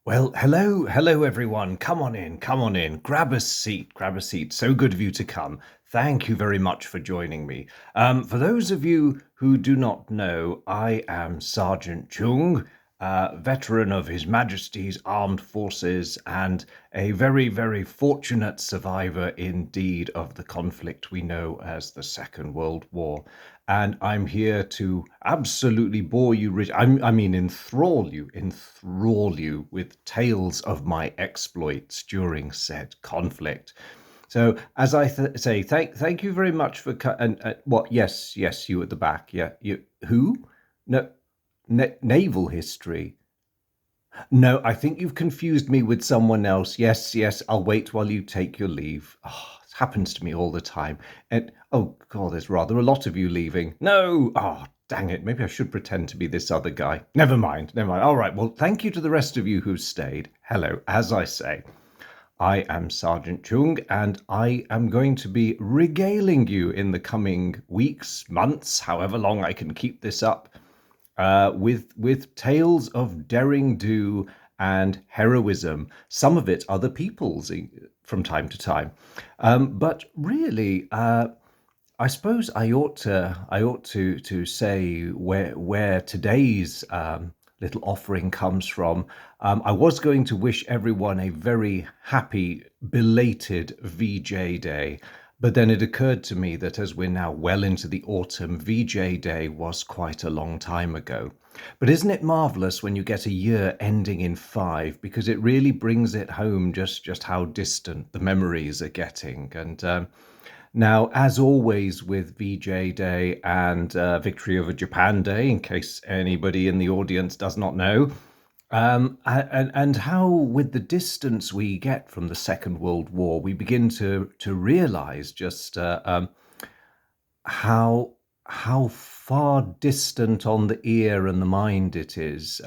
Well, hello everyone. Come on in. Grab a seat, grab a seat. So good of you to come. Thank you very much for joining me. For those of you who do not know, I am Sergeant Choong, veteran of His Majesty's Armed Forces and a very, very fortunate survivor indeed of the conflict we know as the Second World War. And I'm here to absolutely bore you, enthrall you with tales of my exploits during said conflict. So, as I say, thank you very much for and what? Yes, you at the back. Yeah, you who? No, naval history. No, I think you've confused me with someone else. Yes, I'll wait while you take your leave. Oh, it happens to me all the time. And oh God, there's rather a lot of you leaving. No, oh dang it. Maybe I should pretend to be this other guy. Never mind. All right. Well, thank you to the rest of you who stayed. Hello, as I say. I am Sergeant Chung, and I am going to be regaling you in the coming weeks, months, however long I can keep this up, with tales of daring do and heroism. Some of it other people's from time to time, but really, I suppose I ought to say where today's little offering comes from. I was going to wish everyone a very happy belated VJ Day, but then it occurred to me that as we're now well into the autumn, VJ Day was quite a long time ago. But isn't it marvelous when you get a year ending in five? Because it really brings it home just how distant the memories are getting. And now, as always with VJ Day and Victory over Japan Day, in case anybody in the audience does not know, and how with the distance we get from the Second World War, we begin to realize just how far distant on the ear and the mind it is.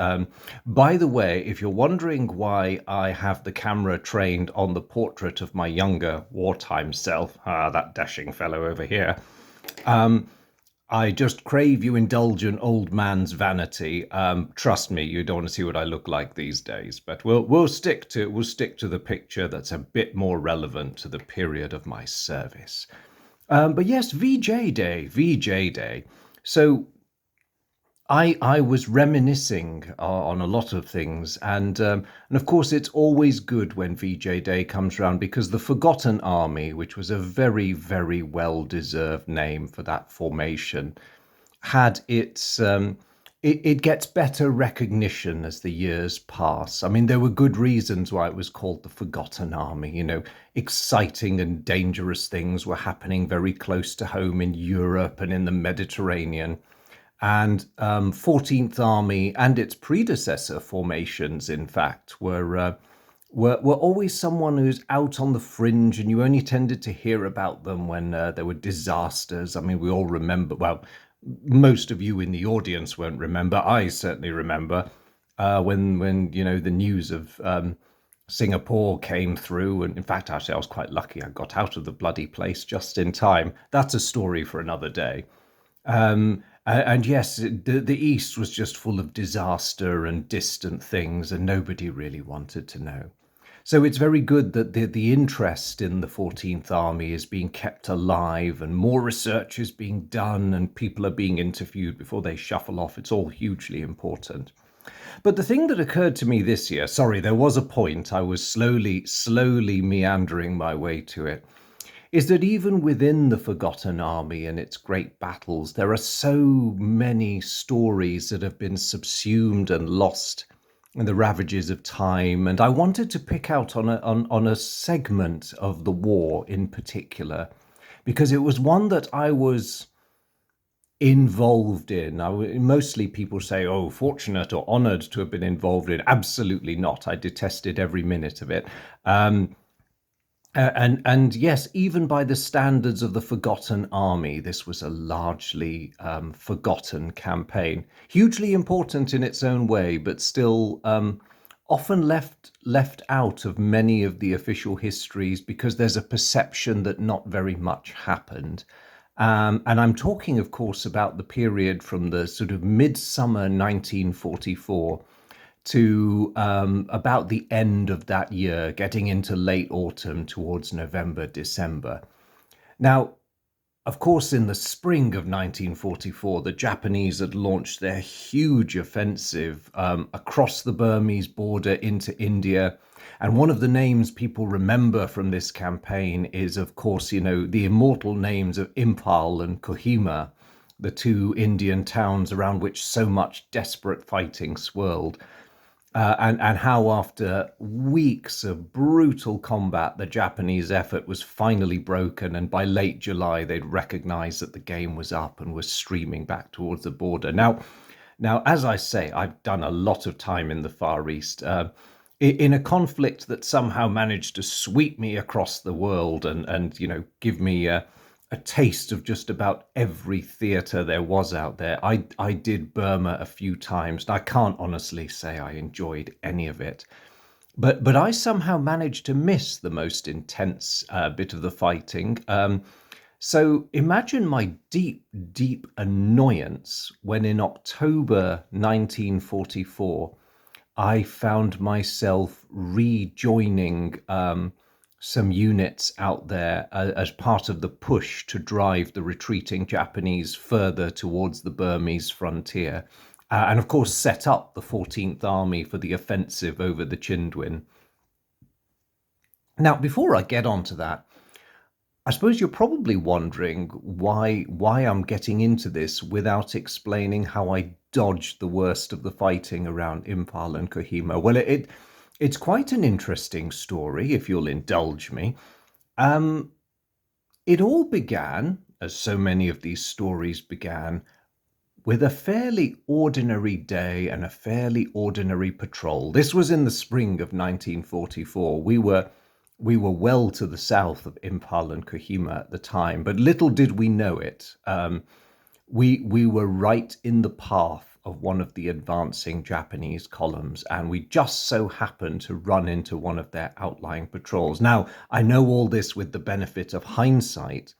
By the way, if you're wondering why I have the camera trained on the portrait of my younger wartime self, that dashing fellow over here, I just crave you indulgent old man's vanity. Trust me, you don't want to see what I look like these days. But we'll stick to the picture that's a bit more relevant to the period of my service. But yes, VJ Day. So I was reminiscing on a lot of things, and of course it's always good when VJ Day comes around because the Forgotten Army, which was a very very well deserved name for that formation, had it gets better recognition as the years pass. I mean, there were good reasons why it was called the Forgotten Army. You know, exciting and dangerous things were happening very close to home in Europe and in the Mediterranean. And 14th Army and its predecessor formations, in fact, were always someone who's out on the fringe, and you only tended to hear about them when there were disasters. I mean, we all remember, well, most of you in the audience won't remember. I certainly remember when the news of Singapore came through, and in fact, actually, I was quite lucky. I got out of the bloody place just in time. That's a story for another day. And yes, the East was just full of disaster and distant things, and nobody really wanted to know. So it's very good that the interest in the 14th Army is being kept alive, and more research is being done, and people are being interviewed before they shuffle off. It's all hugely important. But the thing that occurred to me this year, sorry, there was a point, I was slowly meandering my way to it, is that even within the Forgotten Army and its great battles, there are so many stories that have been subsumed and lost in the ravages of time. And I wanted to pick out on a segment of the war in particular, because it was one that I was involved in. Mostly people say, oh, fortunate or honored to have been involved in. Absolutely not. I detested every minute of it. And yes, even by the standards of the Forgotten Army, this was a largely forgotten campaign. Hugely important in its own way, but still often left out of many of the official histories because there's a perception that not very much happened. And I'm talking, of course, about the period from the sort of midsummer 1944 to about the end of that year, getting into late autumn towards November, December. Now, of course, in the spring of 1944, the Japanese had launched their huge offensive across the Burmese border into India. And one of the names people remember from this campaign is, of course, the immortal names of Imphal and Kohima, the two Indian towns around which so much desperate fighting swirled. And how after weeks of brutal combat, the Japanese effort was finally broken, and by late July, they'd recognized that the game was up and were streaming back towards the border. Now, as I say, I've done a lot of time in the Far East, in a conflict that somehow managed to sweep me across the world and give me a taste of just about every theatre there was out there. I did Burma a few times, and I can't honestly say I enjoyed any of it. But I somehow managed to miss the most intense bit of the fighting. So imagine my deep, deep annoyance when in October 1944, I found myself rejoining some units out there as part of the push to drive the retreating Japanese further towards the Burmese frontier. And of course, set up the 14th Army for the offensive over the Chindwin. Now, before I get on to that, I suppose you're probably wondering why I'm getting into this without explaining how I dodged the worst of the fighting around Imphal and Kohima. Well, it's quite an interesting story, if you'll indulge me. Um, it all began, as so many of these stories began, with a fairly ordinary day and a fairly ordinary patrol. This was in the spring of 1944. We were well to the south of Imphal and Kohima at the time, but little did we know it. We were right in the path of one of the advancing Japanese columns, and we just so happened to run into one of their outlying patrols. Now, I know all this with the benefit of hindsight,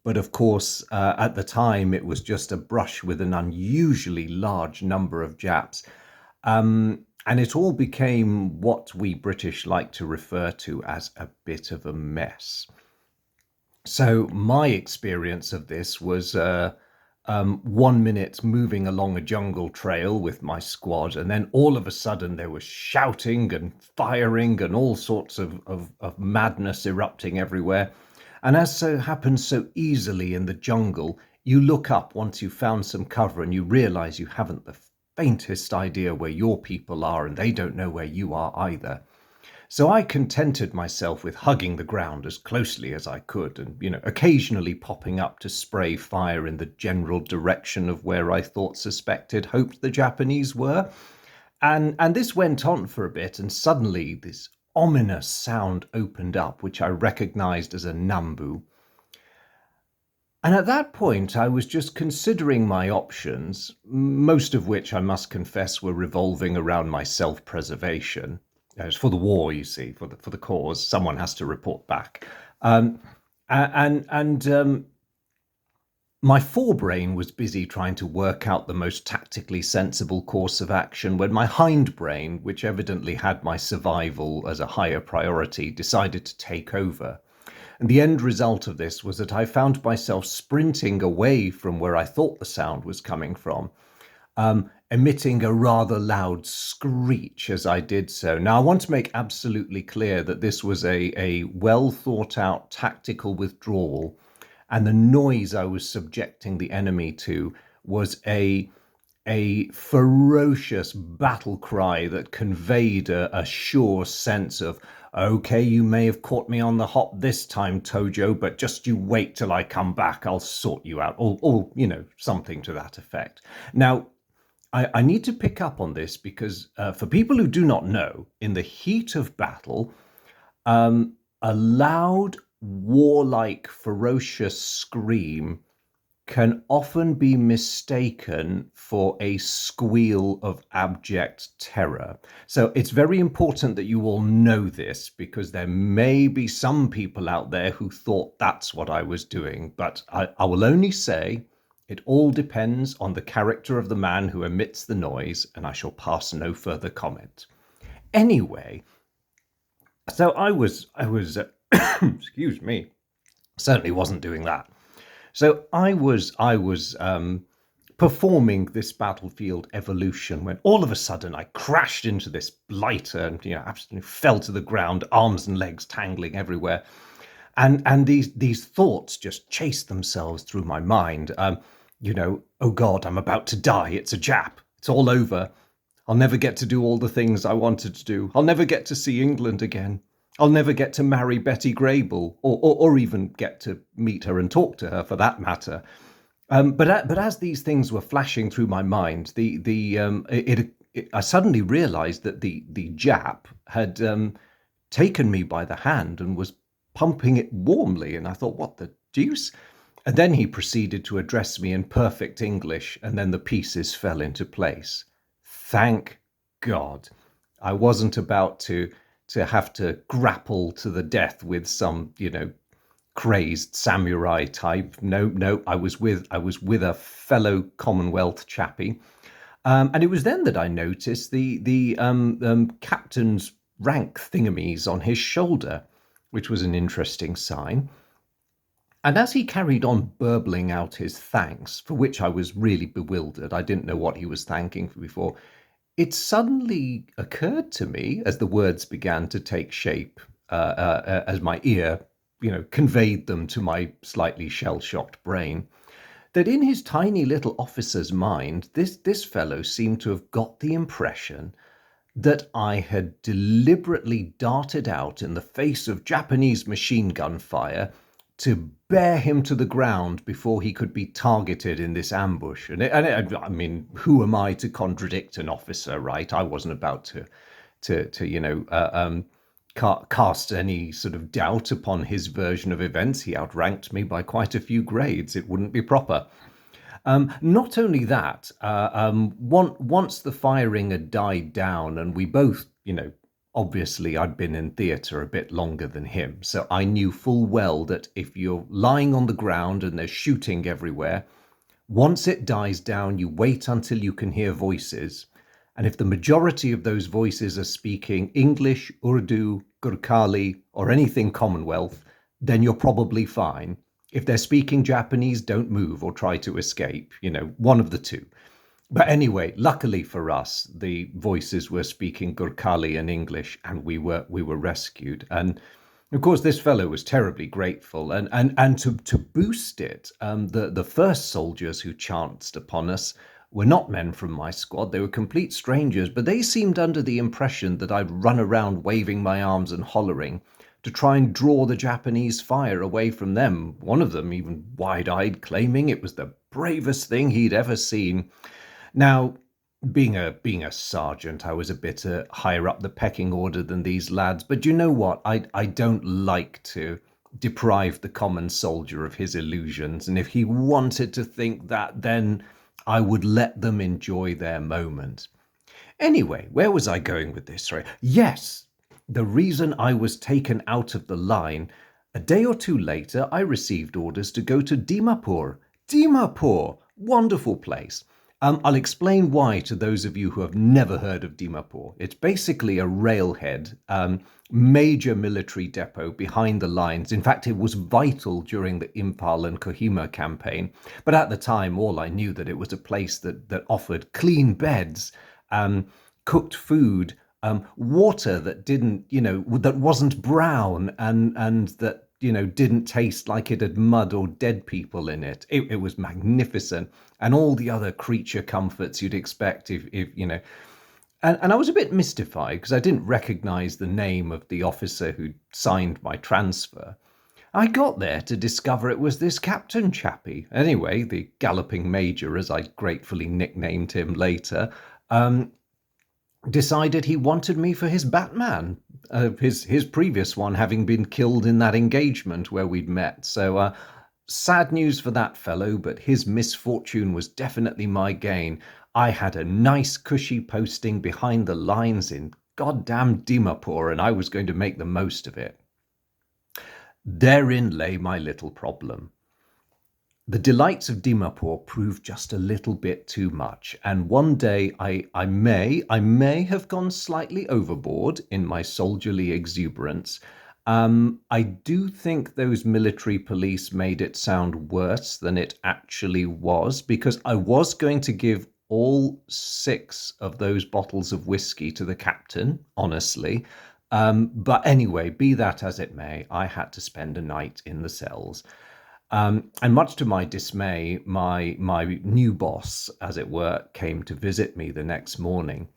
but of course, at the time, it was just a brush with an unusually large number of Japs. And it all became what we British like to refer to as a bit of a mess. So my experience of this was 1 minute moving along a jungle trail with my squad, and then all of a sudden there was shouting and firing and all sorts of madness erupting everywhere. And as so happens so easily in the jungle, you look up once you've found some cover and you realize you haven't the faintest idea where your people are, and they don't know where you are either. So I contented myself with hugging the ground as closely as I could and, occasionally popping up to spray fire in the general direction of where I thought hoped the Japanese were. And this went on for a bit, and suddenly this ominous sound opened up, which I recognized as a nambu. And at that point, I was just considering my options, most of which I must confess were revolving around my self-preservation. It's for the war, you see, for the cause. Someone has to report back, and my forebrain was busy trying to work out the most tactically sensible course of action when my hindbrain, which evidently had my survival as a higher priority, decided to take over. And the end result of this was that I found myself sprinting away from where I thought the sound was coming from, emitting a rather loud screech as I did so. Now, I want to make absolutely clear that this was a well thought out tactical withdrawal, and the noise I was subjecting the enemy to was a ferocious battle cry that conveyed a sure sense of, okay, you may have caught me on the hop this time, Tojo, but just you wait till I come back, I'll sort you out, or something to that effect. Now, I need to pick up on this because for people who do not know, in the heat of battle, a loud, warlike, ferocious scream can often be mistaken for a squeal of abject terror. So it's very important that you all know this, because there may be some people out there who thought that's what I was doing. But I will only say, It all depends on the character of the man who emits the noise, and I shall pass no further comment. Anyway, so I was, excuse me, certainly wasn't doing that. So I was performing this battlefield evolution when all of a sudden I crashed into this blighter and absolutely fell to the ground, arms and legs tangling everywhere, and these thoughts just chased themselves through my mind. Oh God, I'm about to die. It's a Jap. It's all over. I'll never get to do all the things I wanted to do. I'll never get to see England again. I'll never get to marry Betty Grable, or even get to meet her and talk to her, for that matter. But as these things were flashing through my mind, I suddenly realised that the Jap had taken me by the hand and was pumping it warmly, and I thought, what the deuce? And then he proceeded to address me in perfect English, and then the pieces fell into place. Thank God. I wasn't about to have to grapple to the death with some, crazed samurai type. No, I was with a fellow Commonwealth chappie. And it was then that I noticed the captain's rank thingamies on his shoulder, which was an interesting sign. And as he carried on burbling out his thanks, for which I was really bewildered, I didn't know what he was thanking for before, it suddenly occurred to me, as the words began to take shape, as my ear, conveyed them to my slightly shell-shocked brain, that in his tiny little officer's mind, this fellow seemed to have got the impression that I had deliberately darted out in the face of Japanese machine gun fire to bear him to the ground before he could be targeted in this ambush. I mean, who am I to contradict an officer, right? I wasn't about to cast any sort of doubt upon his version of events. He outranked me by quite a few grades. It wouldn't be proper. Not only that, once the firing had died down, and we both, obviously I'd been in theatre a bit longer than him, so I knew full well that if you're lying on the ground and there's shooting everywhere, once it dies down, you wait until you can hear voices. And if the majority of those voices are speaking English, Urdu, Gurkhali, or anything Commonwealth, then you're probably fine. If they're speaking Japanese, don't move or try to escape, one of the two. But anyway, luckily for us, the voices were speaking Gurkhali and English, and we were rescued. And of course, this fellow was terribly grateful. And to boost it, the first soldiers who chanced upon us were not men from my squad. They were complete strangers, but they seemed under the impression that I'd run around waving my arms and hollering to try and draw the Japanese fire away from them. One of them even wide-eyed, claiming it was the bravest thing he'd ever seen. Now, being a sergeant, I was a bit higher up the pecking order than these lads, but you know what? I don't like to deprive the common soldier of his illusions, and if he wanted to think that, then I would let them enjoy their moment. Anyway, where was I going with this? Sorry. Yes, the reason I was taken out of the line, a day or two later, I received orders to go to Dimapur. Dimapur, wonderful place. I'll explain why to those of you who have never heard of Dimapur. It's basically a railhead, major military depot behind the lines. In fact, it was vital during the Imphal and Kohima campaign. But at the time, all I knew that it was a place that offered clean beds, cooked food, water that didn't, that wasn't brown, and that didn't taste like it had mud or dead people in it. It was magnificent, and all the other creature comforts you'd expect if And I was a bit mystified because I didn't recognize the name of the officer who'd signed my transfer. I got there to discover it was this Captain Chappie. Anyway, the Galloping Major, as I gratefully nicknamed him later, decided he wanted me for his Batman, his previous one having been killed in that engagement where we'd met. So sad news for that fellow, but his misfortune was definitely my gain. I had a nice cushy posting behind the lines in goddamn Dimapur, and I was going to make the most of it. Therein lay my little problem. The delights of Dimapur proved just a little bit too much, and one day I may have gone slightly overboard in my soldierly exuberance. I do think those military police made it sound worse than it actually was, because I was going to give all six of those bottles of whiskey to the captain, honestly. But anyway, be that as it may, I had to spend a night in the cells. And much to my dismay, my new boss, as it were, came to visit me the next morning.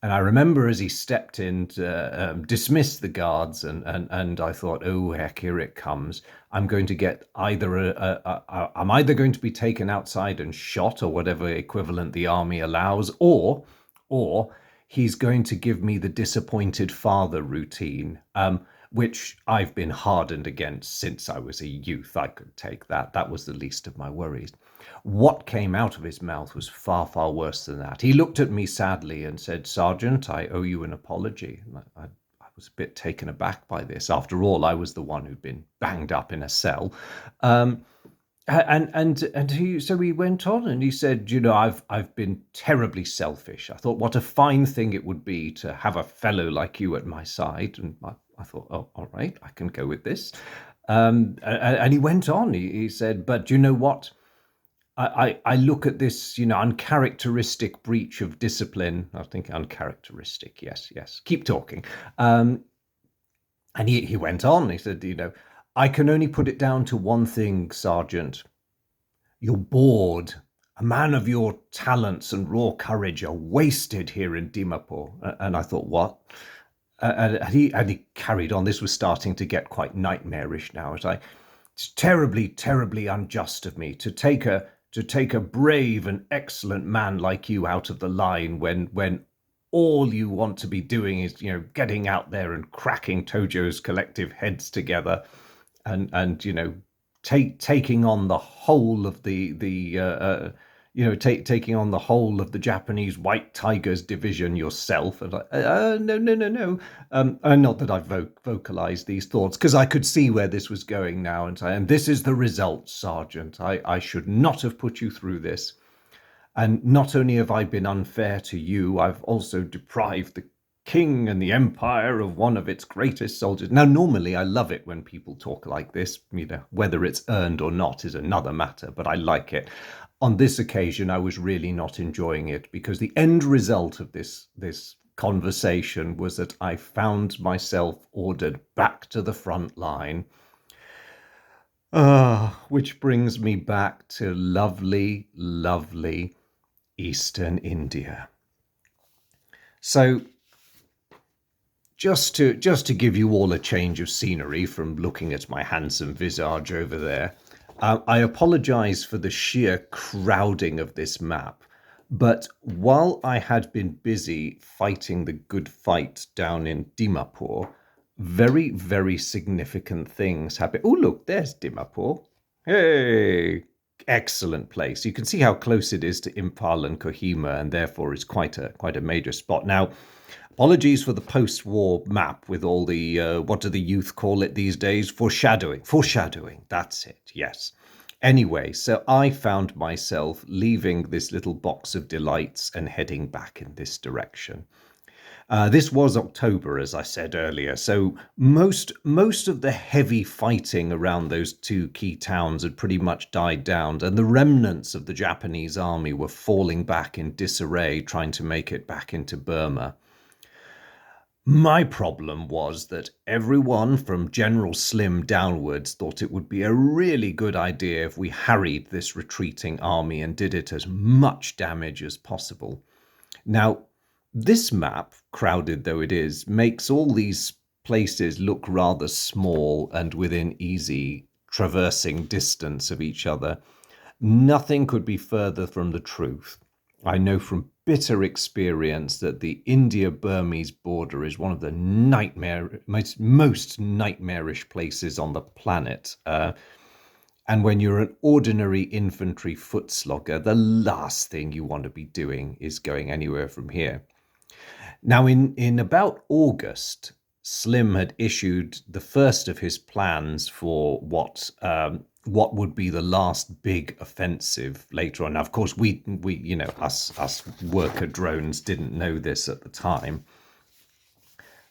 And I remember as he stepped in to dismiss the guards, and I thought, oh heck, here it comes. I'm going to get I'm either going to be taken outside and shot, or whatever equivalent the army allows, or he's going to give me the disappointed father routine, which I've been hardened against since I was a youth. I could take that. That was the least of my worries. What came out of his mouth was far, far worse than that. He looked at me sadly and said, Sergeant, I owe you an apology. And I was a bit taken aback by this. After all, I was the one who'd been banged up in a cell. Um, so he went on and he said, I've been terribly selfish. I thought what a fine thing it would be to have a fellow like you at my side. And I thought, oh, all right, I can go with this. And he went on. He said, but you know what? I look at this, uncharacteristic breach of discipline. I think uncharacteristic. Yes, yes. Keep talking. And he went on. He said, I can only put it down to one thing, Sergeant. You're bored. A man of your talents and raw courage are wasted here in Dimapur. And I thought, what? And he carried on. This was starting to get quite nightmarish now. It's terribly, terribly unjust of me to take a brave and excellent man like you out of the line when all you want to be doing is getting out there and cracking Tojo's collective heads together, and taking on the whole of taking on the whole of the Japanese White Tigers division yourself. And no, no, no, no. Not that I've vocalized these thoughts, because I could see where this was going now, and this is the result, Sergeant. I should not have put you through this. And not only have I been unfair to you, I've also deprived the king and the empire of one of its greatest soldiers. Now, normally I love it when people talk like this. Whether it's earned or not is another matter, but I like it. On this occasion, I was really not enjoying it, because the end result of this conversation was that I found myself ordered back to the front line. Which brings me back to lovely, lovely Eastern India. So just to give you all a change of scenery from looking at my handsome visage over there, I apologize for the sheer crowding of this map, but while I had been busy fighting the good fight down in Dimapur, very, very significant things happened. Oh, look, there's Dimapur. Hey, excellent place. You can see how close it is to Imphal and Kohima, and therefore is quite a major spot. Now, apologies for the post-war map with all the, what do the youth call it these days? Foreshadowing. Foreshadowing, that's it, yes. Anyway, so I found myself leaving this little box of delights and heading back in this direction. This was October, as I said earlier, so most of the heavy fighting around those two key towns had pretty much died down, and the remnants of the Japanese army were falling back in disarray, trying to make it back into Burma. My problem was that everyone from General Slim downwards thought it would be a really good idea if we harried this retreating army and did it as much damage as possible. Now, this map, crowded though it is, makes all these places look rather small and within easy traversing distance of each other. Nothing could be further from the truth. I know from bitter experience that the India-Burmese border is one of the most nightmarish places on the planet. And when you're an ordinary infantry foot slogger, the last thing you want to be doing is going anywhere from here. Now, in about August, Slim had issued the first of his plans for what what would be the last big offensive later on. Now, of course, we us worker drones didn't know this at the time.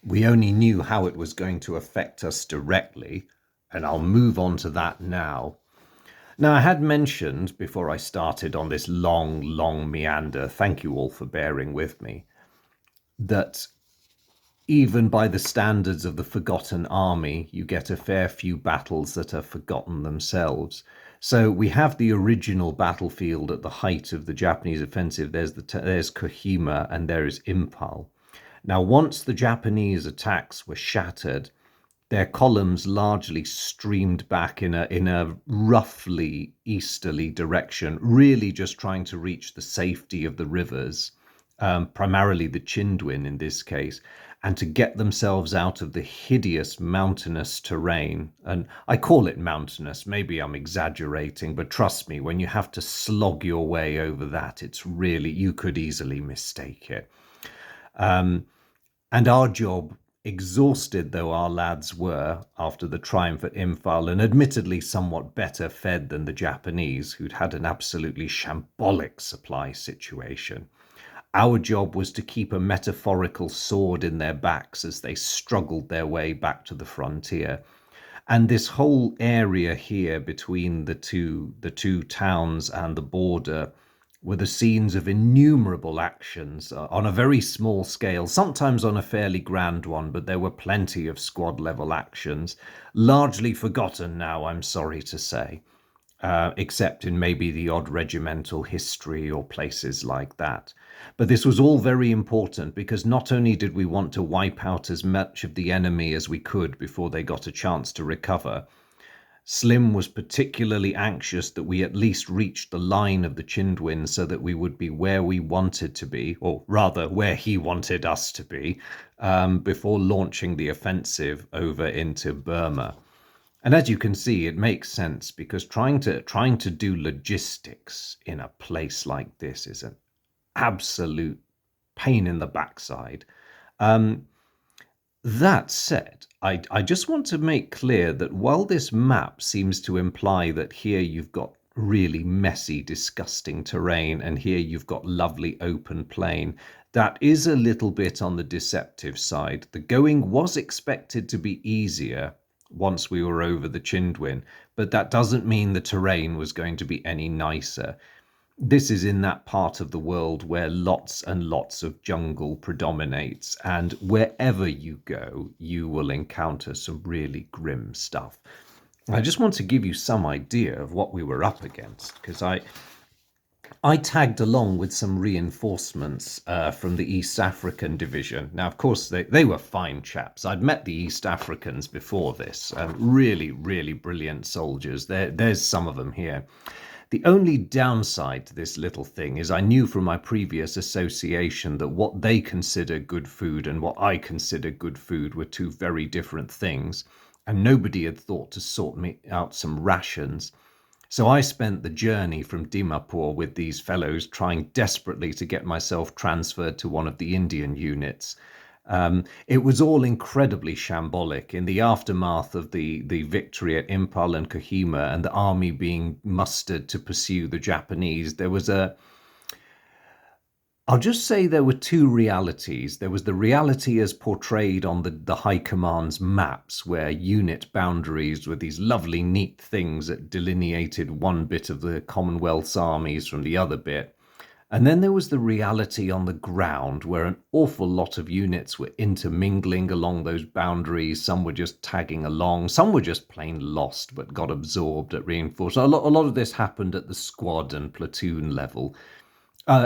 We only knew how it was going to affect us directly, and I'll move on to that now. Now, I had mentioned before I started on this long meander, thank you all for bearing with me, that even by the standards of the forgotten army, you get a fair few battles that are forgotten themselves. So we have the original battlefield at the height of the Japanese offensive. There's Kohima and there is Imphal. Now, once the Japanese attacks were shattered, their columns largely streamed back in a roughly easterly direction, really just trying to reach the safety of the rivers, primarily the Chindwin in this case, and to get themselves out of the hideous mountainous terrain. And I call it mountainous, maybe I'm exaggerating, but trust me, when you have to slog your way over that, it's really, you could easily mistake it. And our job, exhausted though our lads were after the triumph at Imphal, and admittedly somewhat better fed than the Japanese, who'd had an absolutely shambolic supply situation, our job was to keep a metaphorical sword in their backs as they struggled their way back to the frontier. And this whole area here between the two towns and the border were the scenes of innumerable actions on a very small scale, sometimes on a fairly grand one, but there were plenty of squad level actions, largely forgotten now, I'm sorry to say, except in maybe the odd regimental history or places like that. But this was all very important because not only did we want to wipe out as much of the enemy as we could before they got a chance to recover, Slim was particularly anxious that we at least reached the line of the Chindwin so that we would be where we wanted to be, or rather where he wanted us to be, before launching the offensive over into Burma. And as you can see, it makes sense because trying to do logistics in a place like this is an absolute pain in the backside. That said, I just want to make clear that while this map seems to imply that here you've got really messy, disgusting terrain, and here you've got lovely open plain, that is a little bit on the deceptive side. The going was expected to be easier once we were over the Chindwin, but that doesn't mean the terrain was going to be any nicer. This is in that part of the world where lots and lots of jungle predominates, and wherever you go, you will encounter some really grim stuff. I just want to give you some idea of what we were up against, because I tagged along with some reinforcements from the East African division. Now, of course, they were fine chaps. I'd met the East Africans before this. Really, really brilliant soldiers. There's some of them here. The only downside to this little thing is I knew from my previous association that what they consider good food and what I consider good food were two very different things, and nobody had thought to sort me out some rations. So I spent the journey from Dimapur with these fellows trying desperately to get myself transferred to one of the Indian units. It was all incredibly shambolic. In the aftermath of the victory at Imphal and Kohima and the army being mustered to pursue the Japanese, I'll just say there were two realities. There was the reality as portrayed on the High Command's maps, where unit boundaries were these lovely, neat things that delineated one bit of the Commonwealth's armies from the other bit. And then there was the reality on the ground where an awful lot of units were intermingling along those boundaries. Some were just tagging along. Some were just plain lost but got absorbed at reinforcement. A lot of this happened at the squad and platoon level.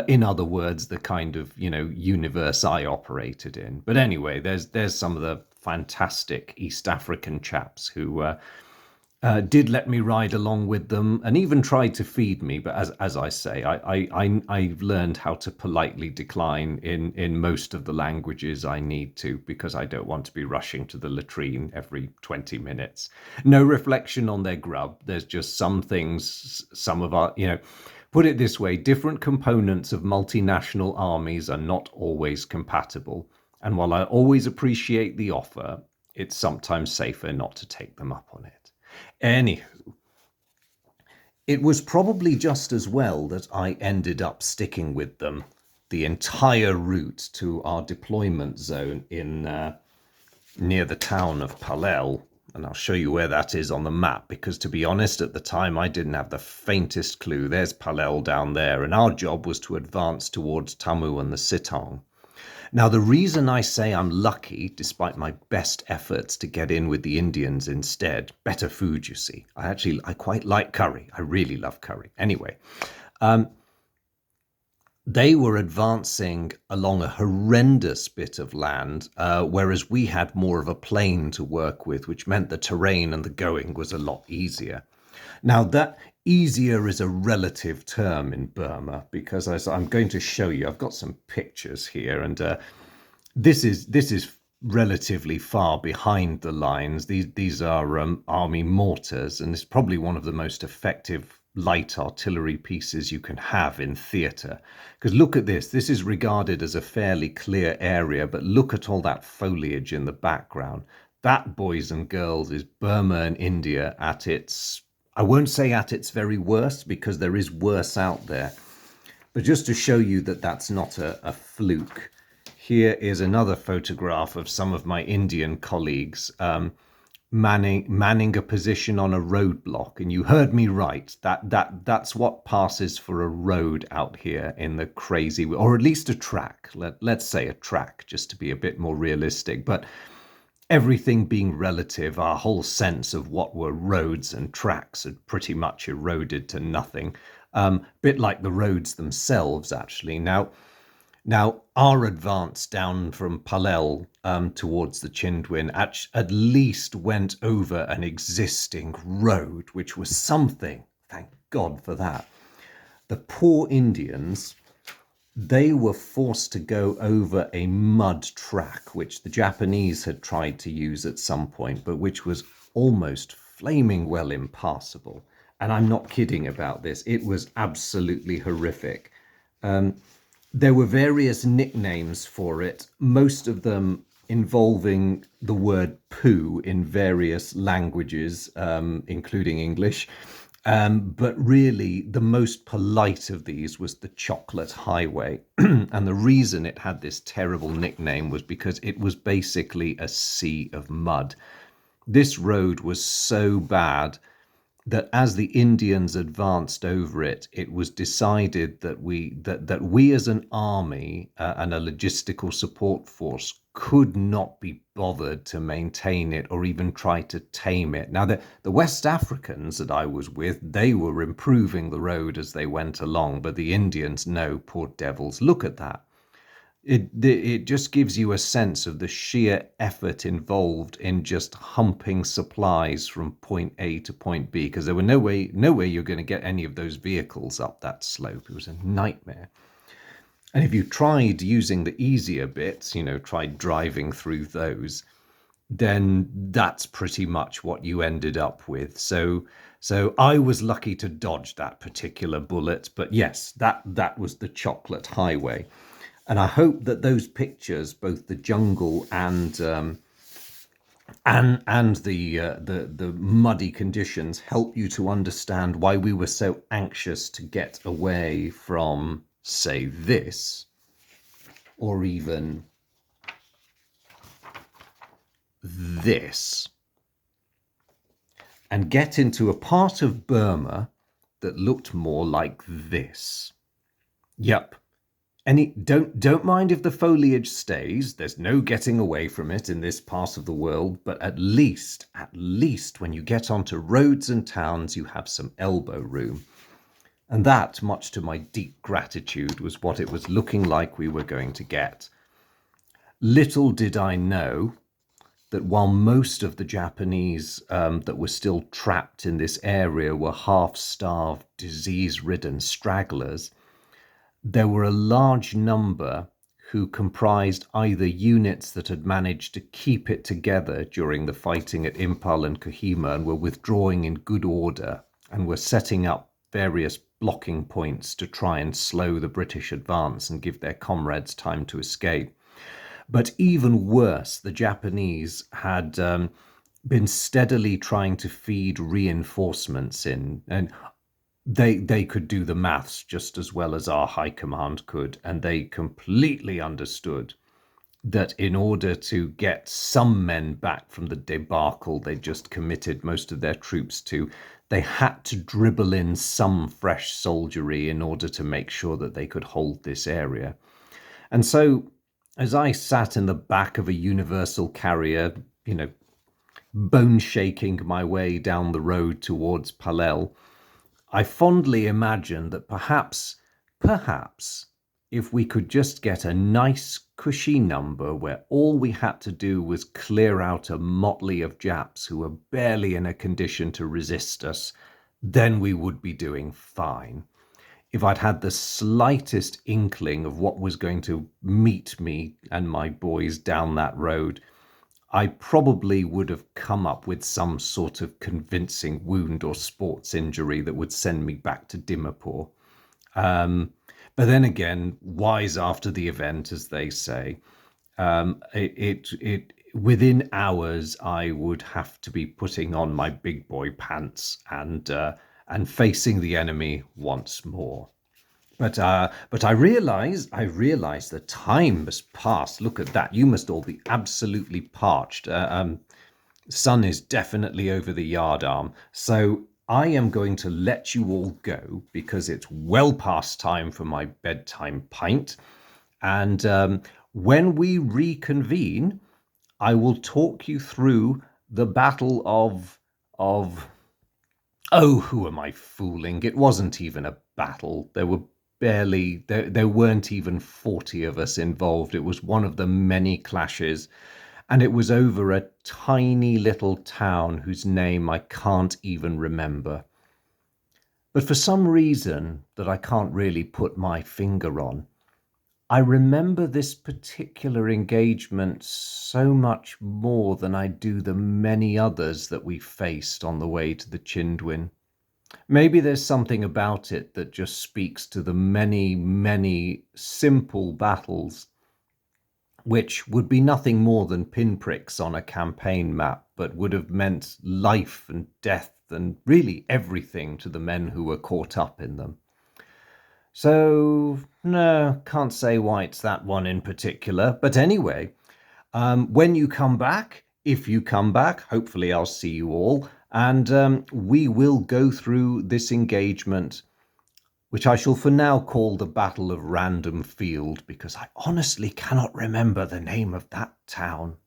In other words, the kind of, universe I operated in. But anyway, there's some of the fantastic East African chaps who did let me ride along with them and even tried to feed me. But as I say, I've learned how to politely decline in most of the languages I need to, because I don't want to be rushing to the latrine every 20 minutes. No reflection on their grub. There's just some things, some of our, put it this way, different components of multinational armies are not always compatible. And while I always appreciate the offer, it's sometimes safer not to take them up on it. Anywho, It was probably just as well that I ended up sticking with them the entire route to our deployment zone in near the town of Palel. And I'll show you where that is on the map, because to be honest, at the time I didn't have the faintest clue. There's Palel down there, and our job was to advance towards Tamu and the Sitong. Now, the reason I say I'm lucky, despite my best efforts to get in with the Indians instead, better food, you see. I quite like curry. I really love curry. Anyway, they were advancing along a horrendous bit of land, whereas we had more of a plain to work with, which meant the terrain and the going was a lot easier. Now, that easier is a relative term in Burma, because as I'm going to show you, I've got some pictures here, and this is relatively far behind the lines. These are army mortars, and it's probably one of the most effective light artillery pieces you can have in theatre. Because look at this. This is regarded as a fairly clear area, but look at all that foliage in the background. That, boys and girls, is Burma and India at its, I won't say at its very worst, because there is worse out there. But just to show you that that's not a fluke, here is another photograph of some of my Indian colleagues manning a position on a roadblock. And you heard me right. That's what passes for a road out here in the crazy, or at least a track. Let's say a track, just to be a bit more realistic. But everything being relative, our whole sense of what were roads and tracks had pretty much eroded to nothing. Bit like the roads themselves, actually. Now, our advance down from Palel towards the Chindwin at least went over an existing road, which was something. Thank God for that. The poor Indians, they were forced to go over a mud track, which the Japanese had tried to use at some point, but which was almost flaming well impassable. And I'm not kidding about this. It was absolutely horrific. There were various nicknames for it, most of them involving the word poo in various languages, including English. But really, the most polite of these was the Chocolate Highway. And the reason it had this terrible nickname was because it was basically a sea of mud. This road was so bad that as the Indians advanced over it, it was decided that we as an army and a logistical support force could not be bothered to maintain it or even try to tame it. Now, the West Africans that I was with, they were improving the road as they went along, but the Indians, no, poor devils. Look at that. It just gives you a sense of the sheer effort involved in just humping supplies from point A to point B, because there were no way you're going to get any of those vehicles up that slope. It was a nightmare. And if you tried using the easier bits, tried driving through those, then that's pretty much what you ended up with. So I was lucky to dodge that particular bullet, but yes, that was the Chocolate Highway. And I hope that those pictures, both the jungle and the muddy conditions, help you to understand why we were so anxious to get away from, say, this, or even this, and get into a part of Burma that looked more like this. Yep. Don't mind if the foliage stays. There's no getting away from it in this part of the world, but at least when you get onto roads and towns, you have some elbow room. And that, much to my deep gratitude, was what it was looking like we were going to get. Little did I know that while most of the Japanese that were still trapped in this area were half-starved, disease-ridden stragglers, there were a large number who comprised either units that had managed to keep it together during the fighting at Imphal and Kohima and were withdrawing in good order and were setting up various blocking points to try and slow the British advance and give their comrades time to escape. But even worse, the Japanese had been steadily trying to feed reinforcements in. And They could do the maths just as well as our high command could, and they completely understood that in order to get some men back from the debacle they just committed most of their troops to, they had to dribble in some fresh soldiery in order to make sure that they could hold this area. And so, as I sat in the back of a universal carrier, bone shaking my way down the road towards Palel, I fondly imagined that perhaps, if we could just get a nice cushy number where all we had to do was clear out a motley of Japs who were barely in a condition to resist us, then we would be doing fine. If I'd had the slightest inkling of what was going to meet me and my boys down that road, I probably would have come up with some sort of convincing wound or sports injury that would send me back to Dimapur. But then again, wise after the event, as they say, it within hours I would have to be putting on my big boy pants and facing the enemy once more. But I realize the time has passed. Look at that. You must all be absolutely parched. Sun is definitely over the yardarm. So I am going to let you all go because it's well past time for my bedtime pint. And when we reconvene, I will talk you through the battle of oh, who am I fooling? It wasn't even a battle. There weren't even 40 of us involved. It was one of the many clashes, and it was over a tiny little town whose name I can't even remember. But for some reason that I can't really put my finger on, I remember this particular engagement so much more than I do the many others that we faced on the way to the Chindwin. Maybe there's something about it that just speaks to the many, many simple battles, which would be nothing more than pinpricks on a campaign map, but would have meant life and death and really everything to the men who were caught up in them. So, no, can't say why it's that one in particular. But anyway, when you come back, if you come back, hopefully I'll see you all, and we will go through this engagement, which I shall for now call the Battle of Random Field, because I honestly cannot remember the name of that town.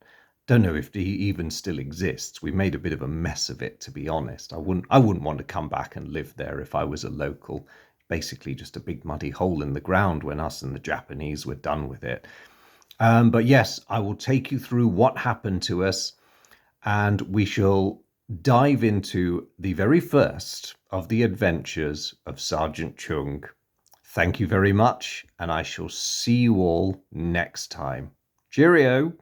Don't know if it even still exists. We made a bit of a mess of it, to be honest. I wouldn't want to come back and live there if I was a local. Basically just a big muddy hole in the ground when us and the Japanese were done with it. But yes, I will take you through what happened to us, and we shall dive into the very first of the adventures of Sergeant Choong. Thank you very much, and I shall see you all next time. Cheerio!